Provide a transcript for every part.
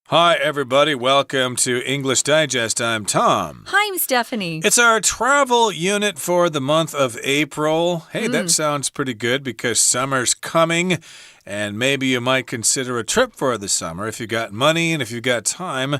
Hi, everybody. Welcome to English Digest. I'm Tom. Hi, I'm Stephanie. It's our travel unit for the month of April. Hey, that sounds pretty good because summer's coming, and maybe you might consider a trip for the summer if you got money and if you got time.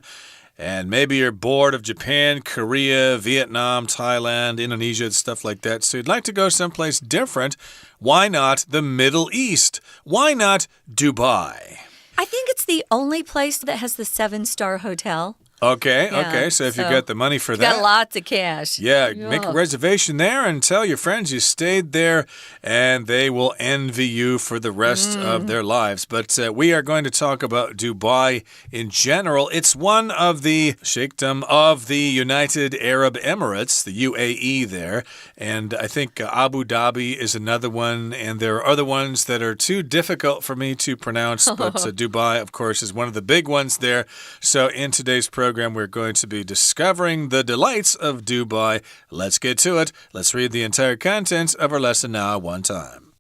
And maybe you're bored of Japan, Korea, Vietnam, Thailand, Indonesia, stuff like that. So you'd like to go someplace different. Why not the Middle East? Why not Dubai? I think it's the only place that has the 7-star hotel. Okay. So if you got the money for that. Got lots of cash. Yeah, make a reservation there and tell your friends you stayed there, and they will envy you for the rest of their lives. But we are going to talk about Dubai in general. It's one of the sheikhdom of the United Arab Emirates, the UAE there. And I think Abu Dhabi is another one, and there are other ones that are too difficult for me to pronounce. But Dubai, of course, is one of the big ones there. So in today's program, we're going to be discovering the delights of Dubai. Let's get to it. Let's read the entire contents of our lesson now one time.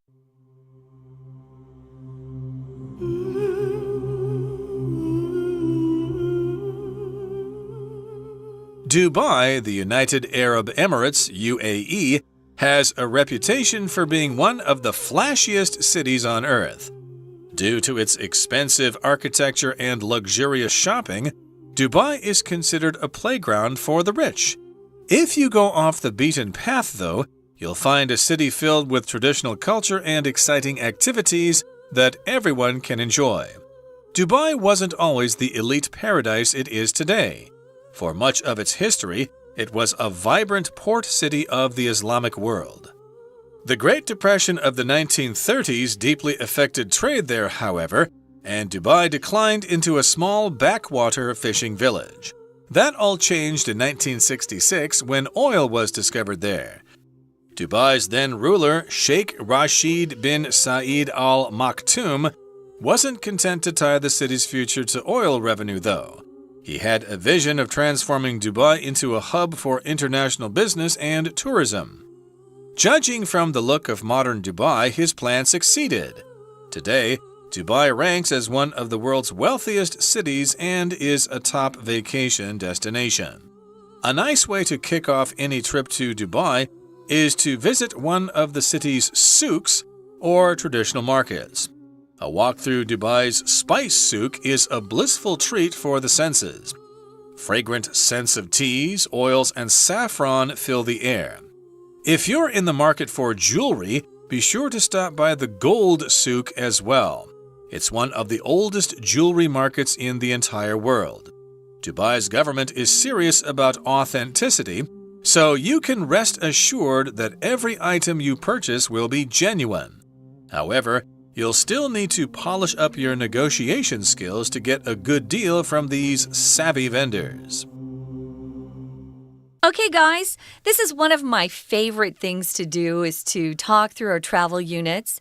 Dubai, the United Arab Emirates, UAE, has a reputation for being one of the flashiest cities on earth. Due to its expensive architecture and luxurious shopping, Dubai is considered a playground for the rich. If you go off the beaten path, though, you'll find a city filled with traditional culture and exciting activities that everyone can enjoy. Dubai wasn't always the elite paradise it is today. For much of its history, it was a vibrant port city of the Islamic world. The Great Depression of the 1930s deeply affected trade there, however, and Dubai declined into a small backwater fishing village. That all changed in 1966 when oil was discovered there. Dubai's then ruler, Sheikh Rashid bin Saeed Al Maktoum, wasn't content to tie the city's future to oil revenue, though. He had a vision of transforming Dubai into a hub for international business and tourism. Judging from the look of modern Dubai, his plan succeeded. Today, Dubai ranks as one of the world's wealthiest cities and is a top vacation destination. A nice way to kick off any trip to Dubai is to visit one of the city's souks, or traditional markets. A walk through Dubai's spice souk is a blissful treat for the senses. Fragrant scents of teas, oils, and saffron fill the air. If you're in the market for jewelry, be sure to stop by the gold souk as well. It's one of the oldest jewelry markets in the entire world. Dubai's government is serious about authenticity, so you can rest assured that every item you purchase will be genuine. However, you'll still need to polish up your negotiation skills to get a good deal from these savvy vendors. Okay, guys, this is one of my favorite things to do is to talk through our travel units.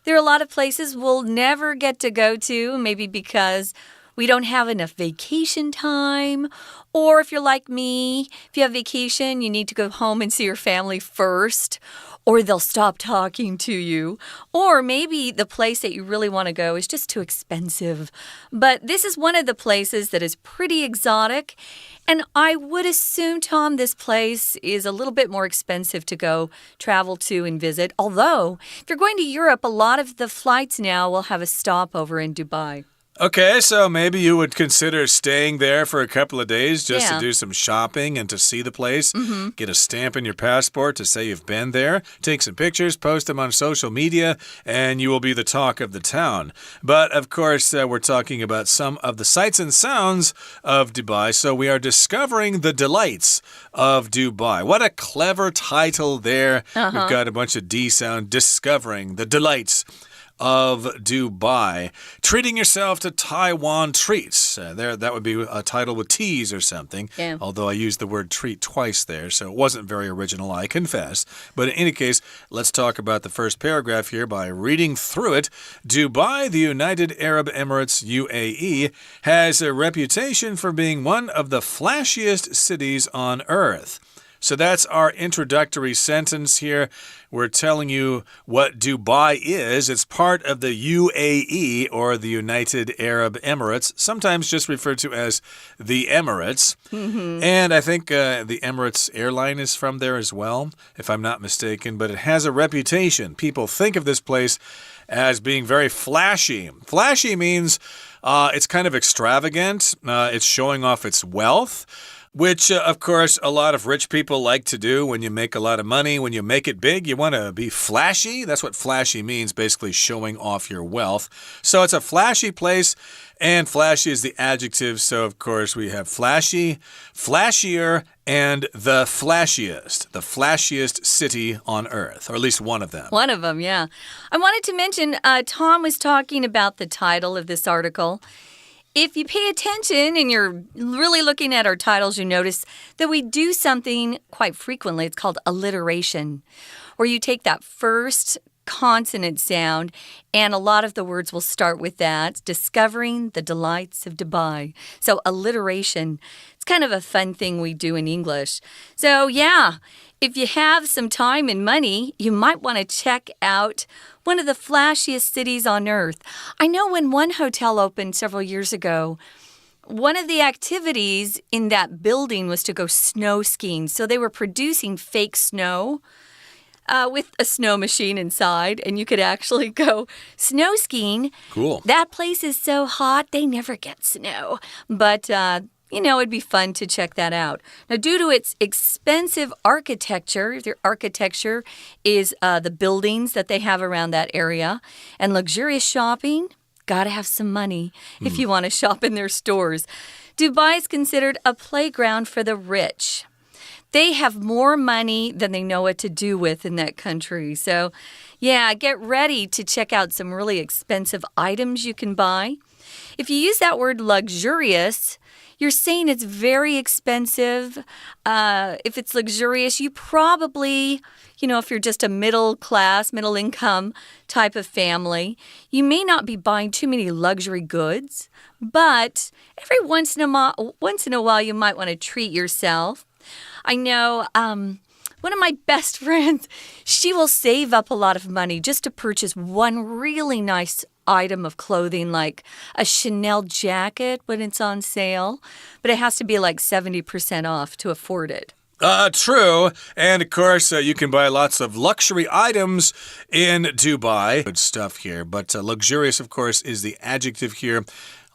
There are a lot of places we'll never get to go to, maybe because we don't have enough vacation time. Or if you're like me, if you have vacation, you need to go home and see your family first. Or they'll stop talking to you. Or maybe the place that you really want to go is just too expensive. But this is one of the places that is pretty exotic. And I would assume, Tom, this place is a little bit more expensive to go travel to and visit. Although, if you're going to Europe, a lot of the flights now will have a stopover in Dubai. Okay, so maybe you would consider staying there for a couple of days just to do some shopping and to see the place. Get a stamp in your passport to say you've been there. Take some pictures, post them on social media, and you will be the talk of the town. But, of course, we're talking about some of the sights and sounds of Dubai, so we are discovering the delights of Dubai. What a clever title there. We've got a bunch of D sound, discovering the delights of Dubai. Treating yourself to Taiwan treats. That would be a title with T's or something. Yeah. Although I used the word treat twice there, so it wasn't very original, I confess. But in any case, let's talk about the first paragraph here by reading through it. Dubai, the United Arab Emirates, UAE, has a reputation for being one of the flashiest cities on earth. So that's our introductory sentence here. We're telling you what Dubai is. It's part of the UAE, or the United Arab Emirates, sometimes just referred to as the Emirates. And I think the Emirates airline is from there as well, if I'm not mistaken. But it has a reputation. People think of this place as being very flashy. Flashy means it's kind of extravagant. It's showing off its wealth. Which, of course, a lot of rich people like to do when you make a lot of money. When you make it big, you want to be flashy. That's what flashy means, basically showing off your wealth. So it's a flashy place, and flashy is the adjective. So, of course, we have flashy, flashier, and the flashiest city on earth, or at least one of them. One of them, yeah. I wanted to mention, Tom was talking about the title of this article. If you pay attention and you're really looking at our titles, you notice that we do something quite frequently. It's called alliteration, where you take that first consonant sound, and a lot of the words will start with that. Discovering the delights of Dubai. So alliteration, it's kind of a fun thing we do in English. So yeah, if you have some time and money, you might want to check out one of the flashiest cities on earth. I know when one hotel opened several years ago, one of the activities in that building was to go snow skiing. So they were producing fake snow with a snow machine inside, and you could actually go snow skiing. Cool. That place is so hot, they never get snow. But it'd be fun to check that out. Now, due to its expensive architecture, their architecture is the buildings that they have around that area, and luxurious shopping, gotta have some money if you want to shop in their stores. Dubai is considered a playground for the rich. They have more money than they know what to do with in that country. So, yeah, get ready to check out some really expensive items you can buy. If you use that word luxurious, you're saying it's very expensive. If it's luxurious, you probably, if you're just a middle class, middle income type of family, you may not be buying too many luxury goods, but every once in a while you might want to treat yourself. I know one of my best friends, she will save up a lot of money just to purchase one really nice item of clothing, like a Chanel jacket when it's on sale, but it has to be like 70% off to afford it. True. And, of course, you can buy lots of luxury items in Dubai. Good stuff here. But luxurious, of course, is the adjective here.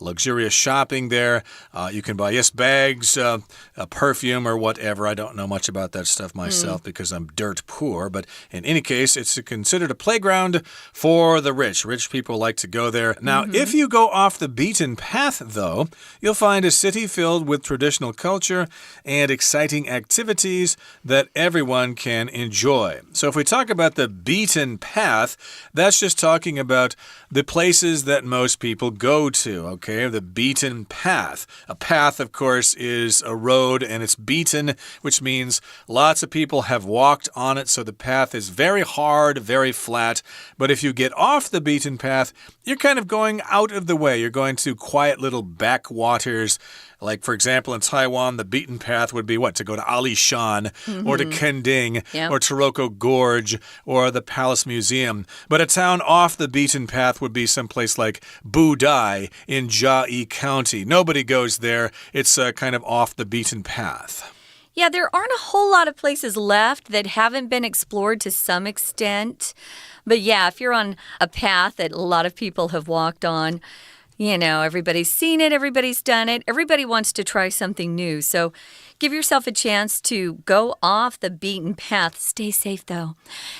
Luxurious shopping there. You can buy, bags, a perfume or whatever. I don't know much about that stuff myself because I'm dirt poor. But in any case, it's considered a playground for the rich. Rich people like to go there. Now, if you go off the beaten path, though, you'll find a city filled with traditional culture and exciting activities that everyone can enjoy. So if we talk about the beaten path, that's just talking about the places that most people go to, okay? The beaten path. A path, of course, is a road, and it's beaten, which means lots of people have walked on it, so the path is very hard, very flat. But if you get off the beaten path, you're kind of going out of the way. You're going to quiet little backwaters. Like, for example, in Taiwan, the beaten path would be what? To go to Alishan or to Kending or Taroko Gorge or the Palace Museum. But a town off the beaten path would be someplace like Budai in Jiayi County. Nobody goes there. It's kind of off the beaten path. Yeah, there aren't a whole lot of places left that haven't been explored to some extent. But yeah, if you're on a path that a lot of people have walked on, everybody's seen it, everybody's done it, everybody wants to try something new. So give yourself a chance to go off the beaten path. Stay safe, though.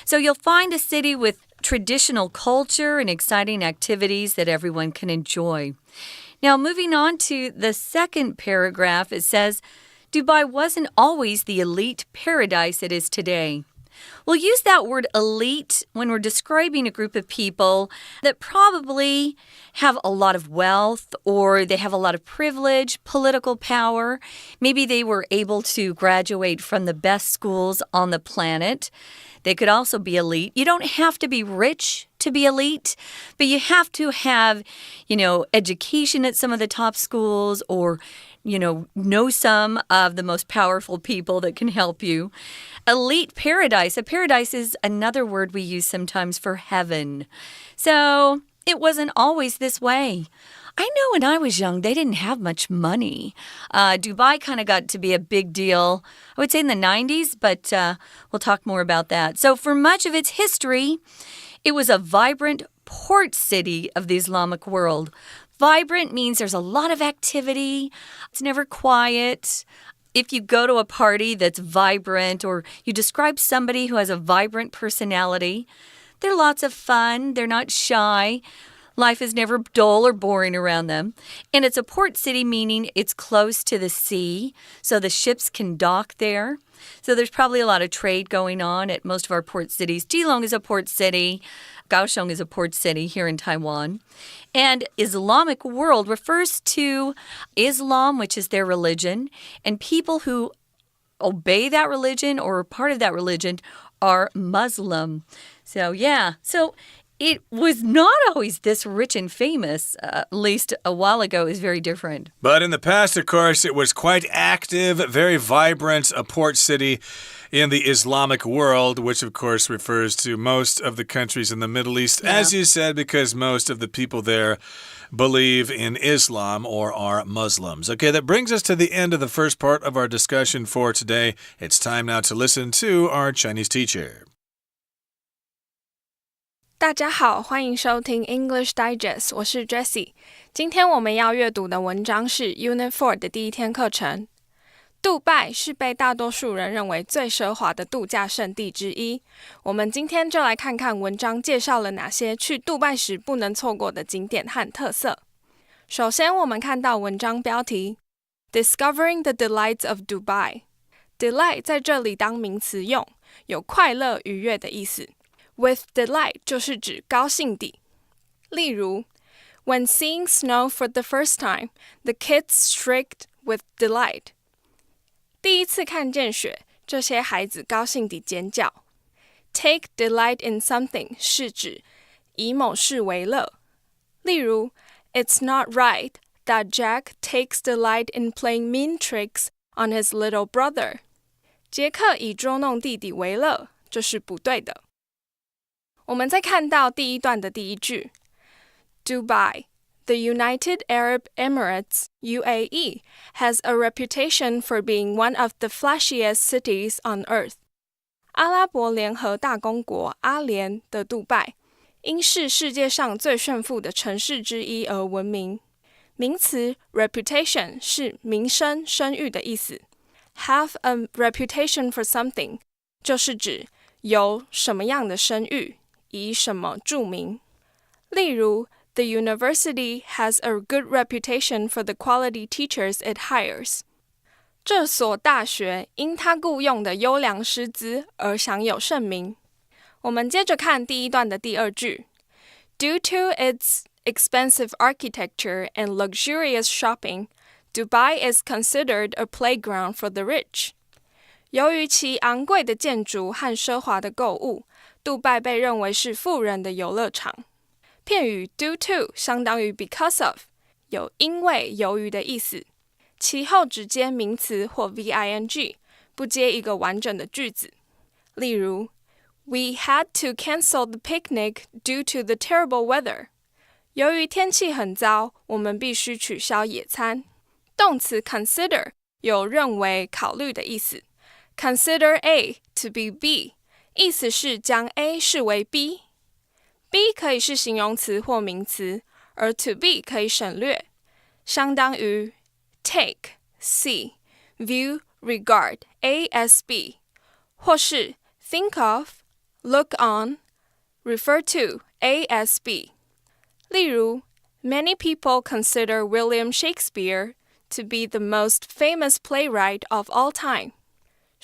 So you'll find a city with traditional culture and exciting activities that everyone can enjoy. Now, moving on to the second paragraph, it says, Dubai wasn't always the elite paradise it is today. We'll use that word elite when we're describing a group of people that probably have a lot of wealth or they have a lot of privilege, political power. Maybe they were able to graduate from the best schools on the planet. They could also be elite. You don't have to be rich to be elite, but you have to have, education at some of the top schools or, know some of the most powerful people that can help you. Elite paradise. A paradise is another word we use sometimes for heaven. So it wasn't always this way. I know when I was young, they didn't have much money. Dubai kind of got to be a big deal, I would say in the 90s, but we'll talk more about that. So for much of its history, it was a vibrant port city of the Islamic world. Vibrant means there's a lot of activity. It's never quiet. If you go to a party that's vibrant or you describe somebody who has a vibrant personality, they're lots of fun. They're not shy. Life is never dull or boring around them. And it's a port city, meaning it's close to the sea, so the ships can dock there. So there's probably a lot of trade going on at most of our port cities. Keelung is a port city. Kaohsiung is a port city here in Taiwan. And Islamic world refers to Islam, which is their religion, and people who obey that religion or are part of that religion are Muslim. So it was not always this rich and famous, at least a while ago. It was very different. But in the past, of course, it was quite active, very vibrant, a port city in the Islamic world, which, of course, refers to most of the countries in the Middle East, as you said, because most of the people there believe in Islam or are Muslims. Okay, that brings us to the end of the first part of our discussion for today. It's time now to listen to our Chinese teacher. 大家好，欢迎收听 English Digest， 我是 Jessie。今天我们要阅读的文章是 Unit4 的第一天课程。杜拜是被大多数人认为最奢华的度假胜地之一。我们今天就来看看文章介绍了哪些去杜拜时不能错过的景点和特色。首先，我们看到文章标题 Discovering the Delights of Dubai。Delight 在这里当名词用，有快乐、愉悦的意思。With delight 就是指高兴地。例如 When seeing snow for the first time, the kids shrieked with delight. 第一次看见雪，这些孩子高兴地尖叫。Take delight in something 是指以某事为乐。例如 It's not right that Jack takes delight in playing mean tricks on his little brother. 杰克以捉弄弟弟为乐，这是不对的。我们再看到第一段的第一句 Dubai, the United Arab Emirates, UAE, has a reputation for being one of the flashiest cities on earth. 阿拉伯联合大公国阿联的杜拜，因是世界上最炫富的城市之一而闻名。名词 reputation 是名声、声誉的意思。Have a reputation for something 就是指有什么样的声誉，以什么著名。例如 The university has a good reputation for the quality teachers it hires. 这所大学因它雇用的优良师资而享有盛名。我们接着看第一段的第二句 Due to its expensive architecture and luxurious shopping, Dubai is considered a playground for the rich. 由于其昂贵的建筑和奢华的购物，杜拜被认为是富人的游乐场。片语 due to 相当于 because of， 有因为、由于的意思。其后只接名词或 VING， 不接一个完整的句子。例如 We had to cancel the picnic due to the terrible weather. 由于天气很糟，我们必须取消野餐。动词 consider 有认为、考虑的意思。Consider A to be B， 意思是将 A 视为 B。B 可以是形容词或名词，而 to be 可以省略，相当于 take, see, view, regard A as B， 或是 think of, look on, refer to A as B。例如 Many people consider William Shakespeare to be the most famous playwright of all time.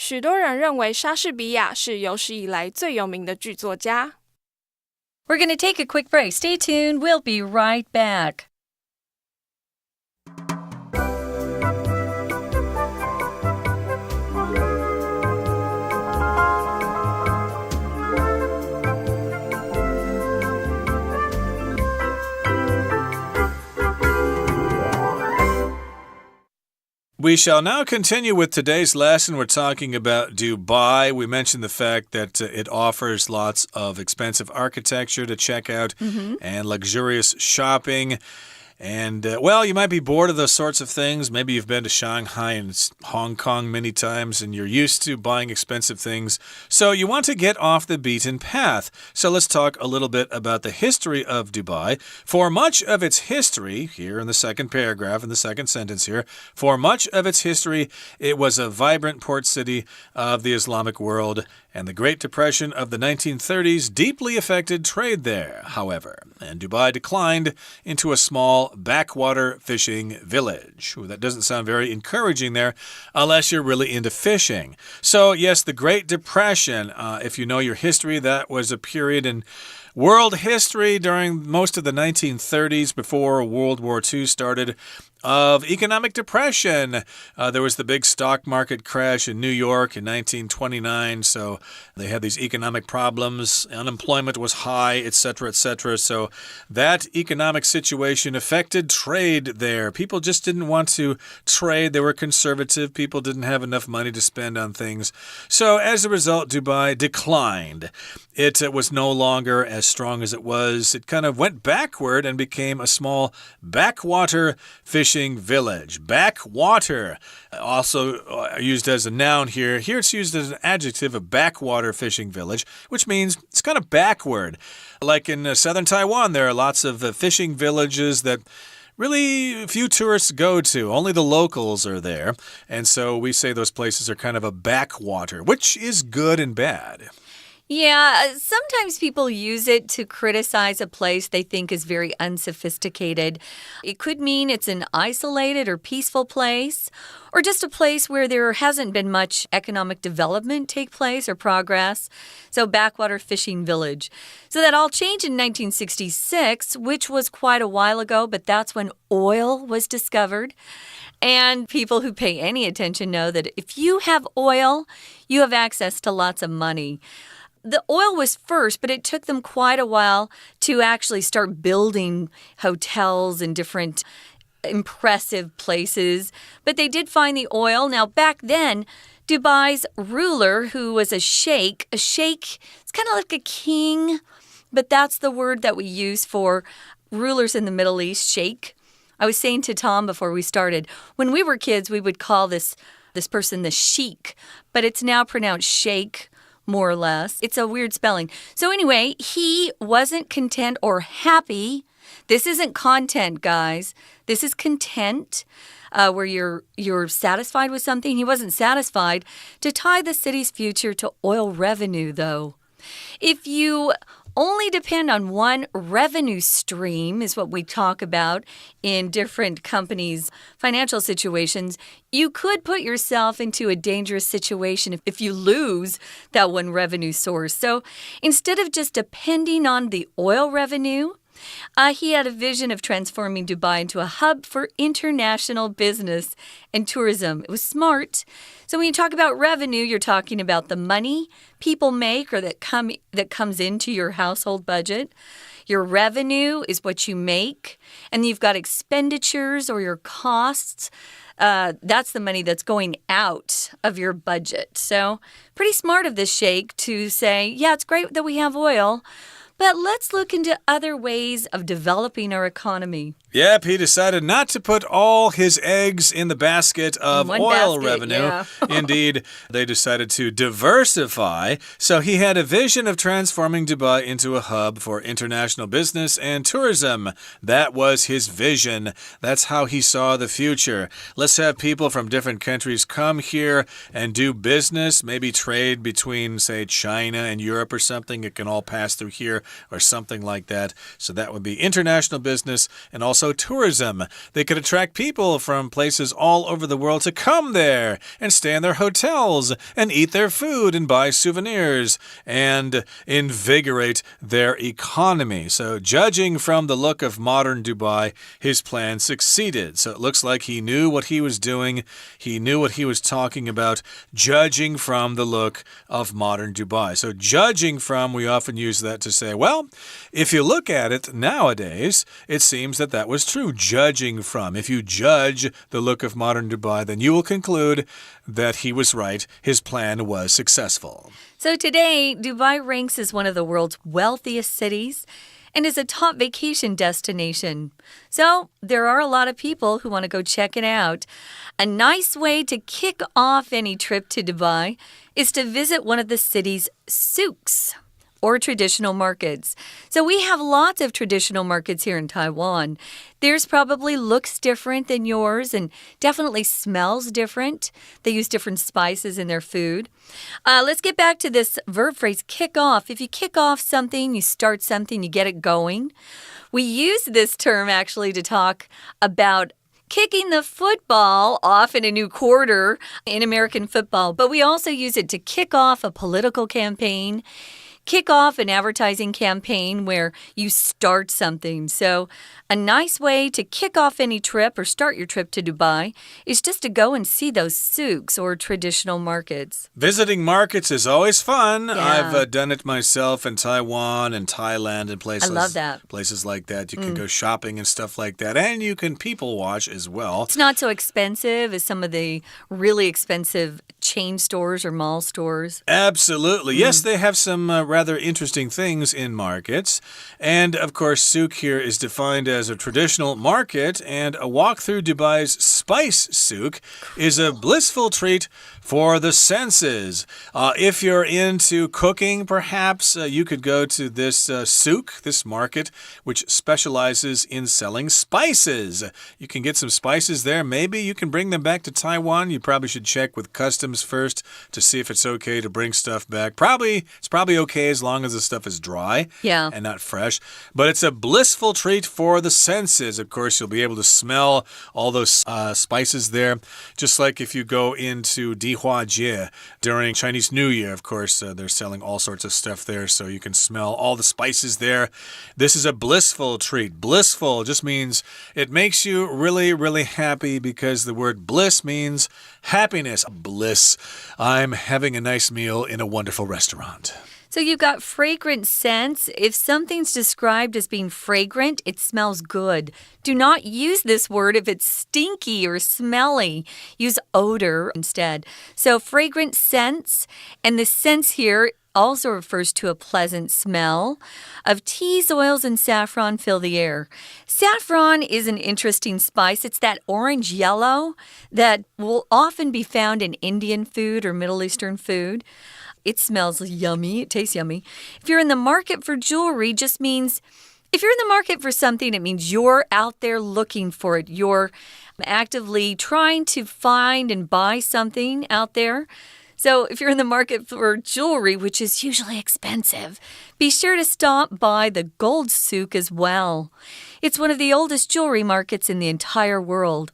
许多人认为莎士比亚是有史以来最有名的剧作家。We're going to take a quick break. Stay tuned. We'll be right back. We shall now continue with today's lesson. We're talking about Dubai. We mentioned the fact that it offers lots of expensive architecture to check out and luxurious shopping. And, well, you might be bored of those sorts of things. Maybe you've been to Shanghai and Hong Kong many times and you're used to buying expensive things. So you want to get off the beaten path. So let's talk a little bit about the history of Dubai. For much of its history, here in the second paragraph, in the second sentence here, for much of its history, it was a vibrant port city of the Islamic world. And the Great Depression of the 1930s deeply affected trade there, however. And Dubai declined into a small backwater fishing village. Ooh, that doesn't sound very encouraging there, unless you're really into fishing. So, yes, the Great Depression, if you know your history, that was a period in world history during most of the 1930s, before World War II started, of economic depression. There was the big stock market crash in New York in 1929, so they had these economic problems. Unemployment was high, etc., etc. So that economic situation affected trade there. People just didn't want to trade. They were conservative. People didn't have enough money to spend on things. So as a result, Dubai declined. It was no longer as strong as it was. It kind of went backward and became a small backwater fishing village. Backwater, also used as a noun here. Here it's used as an adjective, a backwater fishing village, which means it's kind of backward. Like in southern Taiwan, there are lots of fishing villages that really few tourists go to. Only the locals are there. And so we say those places are kind of a backwater, which is good and bad. Yeah, sometimes people use it to criticize a place they think is very unsophisticated. It could mean it's an isolated or peaceful place, or just a place where there hasn't been much economic development take place or progress. So, backwater fishing village. So that all changed in 1966, which was quite a while ago, but that's when oil was discovered. And people who pay any attention know that if you have oil, you have access to lots of money. The oil was first, but it took them quite a while to actually start building hotels and different impressive places. But they did find the oil. Now, back then, Dubai's ruler, who was a sheikh, it's kind of like a king, but that's the word that we use for rulers in the Middle East, sheikh. I was saying to Tom before we started, when we were kids, we would call this person the sheik, but it's now pronounced sheikh. More or less. It's a weird spelling. So anyway, he wasn't content or happy. This isn't content, guys. This is content, where you're satisfied with something. He wasn't satisfied to tie the city's future to oil revenue, though. If you only depend on one revenue stream, is what we talk about in different companies' financial situations, you could put yourself into a dangerous situation if you lose that one revenue source. So instead of just depending on the oil revenue, he had a vision of transforming Dubai into a hub for international business and tourism. It was smart. So when you talk about revenue, you're talking about the money people make or that comes into your household budget. Your revenue is what you make. And you've got expenditures or your costs. That's the money that's going out of your budget. So pretty smart of this sheikh to say, yeah, it's great that we have oil, but let's look into other ways of developing our economy. Yep, he decided not to put all his eggs in the basket of oil revenue. Yeah. Indeed, they decided to diversify. So he had a vision of transforming Dubai into a hub for international business and tourism. That was his vision. That's how he saw the future. Let's have people from different countries come here and do business, maybe trade between, say, China and Europe or something. It can all pass through here. or something like that. So that would be international business and also tourism. They could attract people from places all over the world to come there and stay in their hotels and eat their food and buy souvenirs and invigorate their economy. So judging from the look of modern Dubai, his plan succeeded. So it looks like he knew what he was doing. He knew what he was talking about, judging from the look of modern Dubai. So judging from, we often use that to say, well, if you look at it nowadays, it seems that that was true. Judging from. If you judge the look of modern Dubai, then you will conclude that he was right. His plan was successful. So today, Dubai ranks as one of the world's wealthiest cities and is a top vacation destination. So there are a lot of people who want to go check it out. A nice way to kick off any trip to Dubai is to visit one of the city's souks, or traditional markets. So we have lots of traditional markets here in Taiwan. Theirs probably looks different than yours and definitely smells different. They use different spices in their food. Let's get back to this verb phrase, kick off. If you kick off something, you start something, you get it going. We use this term actually to talk about kicking the football off in a new quarter in American football, but we also use it to kick off a political campaign. Kick off an advertising campaign where you start something. So a nice way to kick off any trip or start your trip to Dubai is just to go and see those souks or traditional markets. Visiting markets is always fun. Yeah. I've done it myself in Taiwan and Thailand and places. I love that. Places like that. You can go shopping and stuff like that. And you can people watch as well. It's not so expensive as some of the really expensive chain stores or mall stores. Absolutely. Yes, they have some rather interesting things in markets. And, of course, souk here is defined as a traditional market, and a walk through Dubai's spice souk is a blissful treat for the senses. If you're into cooking, perhaps you could go to this souk, this market, which specializes in selling spices. You can get some spices there. Maybe you can bring them back to Taiwan. You probably should check with customs first to see if it's okay to bring stuff back. It's probably okay as long as the stuff is dry and not fresh. But it's a blissful treat for the senses. Of course, you'll be able to smell all those spices there. Just like if you go into Dihua during Chinese New Year, of course, they're selling all sorts of stuff there, so you can smell all the spices there. This is a blissful treat. Blissful just means it makes you really, really happy because the word bliss means happiness. Bliss. I'm having a nice meal in a wonderful restaurant. So you've got fragrant scents. If something's described as being fragrant, it smells good. Do not use this word if it's stinky or smelly. Use odor instead. So fragrant scents, and the scents here also refers to a pleasant smell of teas, oils, and saffron fill the air. Saffron is an interesting spice. It's that orange yellow that will often be found in Indian food or Middle Eastern food. It smells yummy. It tastes yummy. If you're in the market for jewelry, just means if you're in the market for something, it means you're out there looking for it. You're actively trying to find and buy something out there. So if you're in the market for jewelry, which is usually expensive, be sure to stop by the gold souk as well. It's one of the oldest jewelry markets in the entire world.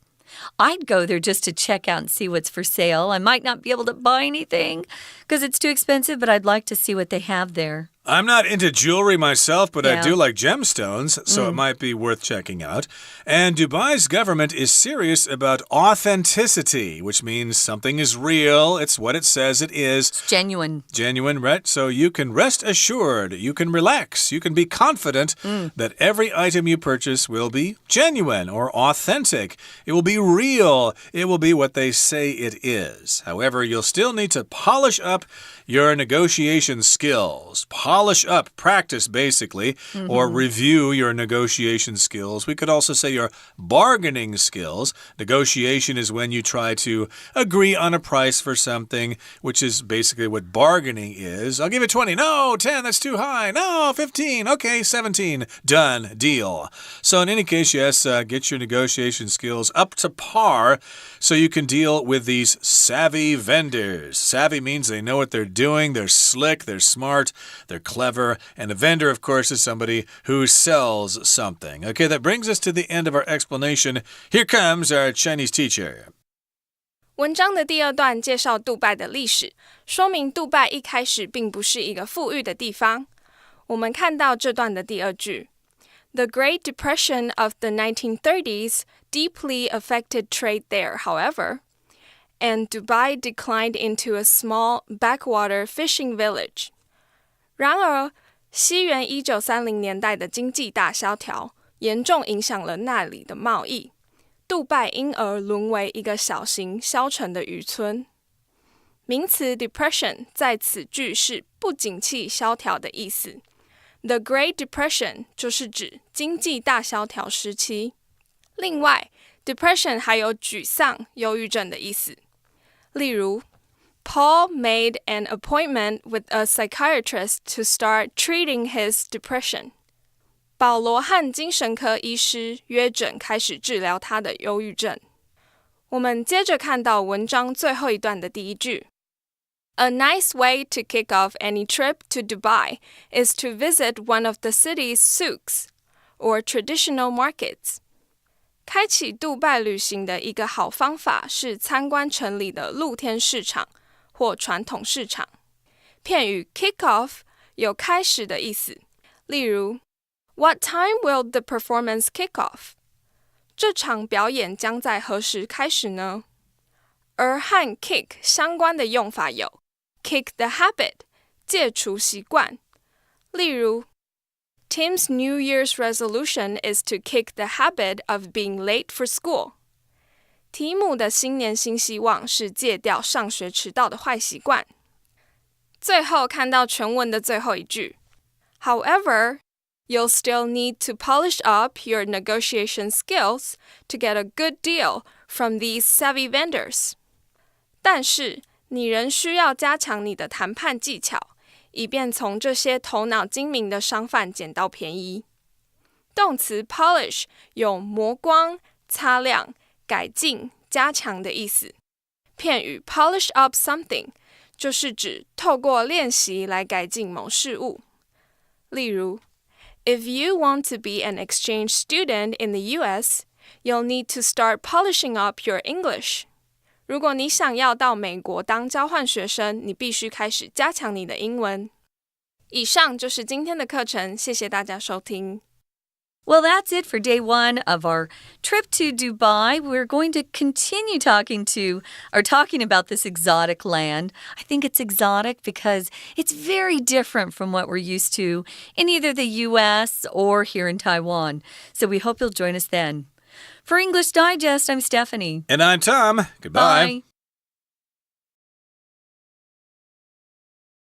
I'd go there just to check out and see what's for sale. I might not be able to buy anything because it's too expensive, but I'd like to see what they have there. I'm not into jewelry myself, but I do like gemstones, so it might be worth checking out. And Dubai's government is serious about authenticity, which means something is real. It's what it says it is. It's genuine. Genuine, right? So you can rest assured, you can relax, you can be confident that every item you purchase will be genuine or authentic. It will be real. It will be what they say it is. However, you'll still need to polish up your negotiation skills. Polish up, practice basically, or review your negotiation skills. We could also say your bargaining skills. Negotiation is when you try to agree on a price for something, which is basically what bargaining is. I'll give it 20. No, 10, that's too high. No, 15. Okay, 17. Done. Deal. So in any case, yes, get your negotiation skills up to par so you can deal with these savvy vendors. Savvy means they know what they're doing. They're slick. They're smart. They're clever. And a vendor, of course, is somebody who sells something. Okay, that brings us to the end of our explanation. Here comes our Chinese teacher. 文章的第二段介绍杜拜的历史，说明杜拜一开始并不是一个富裕的地方。我们看到这段的第二句 The Great Depression of the 1930s deeply affected trade there, however, and Dubai declined into a small backwater fishing village. 然而，西元1930年代的经济大萧条严重影响了那里的贸易，杜拜因而沦为一个小型消沉的渔村。名词 depression 在此句是不景气萧条的意思。The Great Depression 就是指经济大萧条时期。另外 depression 还有沮丧、忧郁症的意思。例如 Paul made an appointment with a psychiatrist to start treating his depression. 保罗和精神科医师约诊开始治疗他的忧郁症。我们接着看到文章最后一段的第一句A nice way to kick off any trip to Dubai is to visit one of the city's souks, or traditional markets. 开启杜拜旅行的一个好方法是参观城里的露天市场或传统市场。片语 kick off 有开始的意思，例如 What time will the performance kick off? 这场表演将在何时开始呢？而和 kick 相关的用法有kick the habit, 戒除习惯。例如 Tim's New Year's resolution is to kick the habit of being late for school. 提姆的新年新希望是戒掉上学迟到的坏习惯。最后看到全文的最后一句 However, you'll still need to polish up your negotiation skills to get a good deal from these savvy vendors. 但是你仍需要加强你的谈判技巧，以便从这些头脑精明的商贩捡到便宜。动词 polish 有磨光、擦亮、改进、加强的意思。片语 polish up something 就是指透过练习来改进某事物。例如 If you want to be an exchange student in the US, you'll need to start polishing up your English. 如果你想要到美国当交换学生，你必须开始加强你的英文。以上就是今天的课程，谢谢大家收听。Well, that's it for day one of our trip to Dubai. We're going to continue talking about this exotic land. I think it's exotic because it's very different from what we're used to in either the US or here in Taiwan. So we hope you'll join us then. For English Digest, I'm Stephanie. And I'm Tom. Goodbye. Bye.